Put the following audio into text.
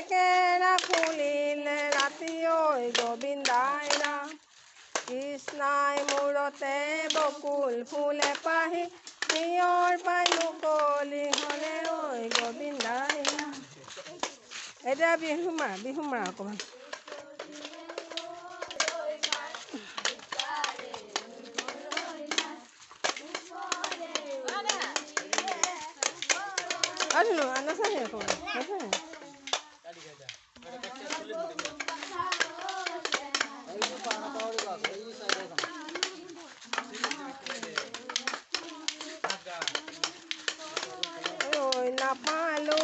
কেৰা ফুলিলে ৰাতি ঐ গোবিন্দাই ৰাম কৃষ্ণাই মূৰতে বকুল ফুলে পাহি নিয়ৰ পাই মুকলি হ'লে ঐ গোবিন্দাই ৰাম। এতিয়া বিহু মাৰা অকণমান। নাচাহে অকণমান নাচাহে। নাপালো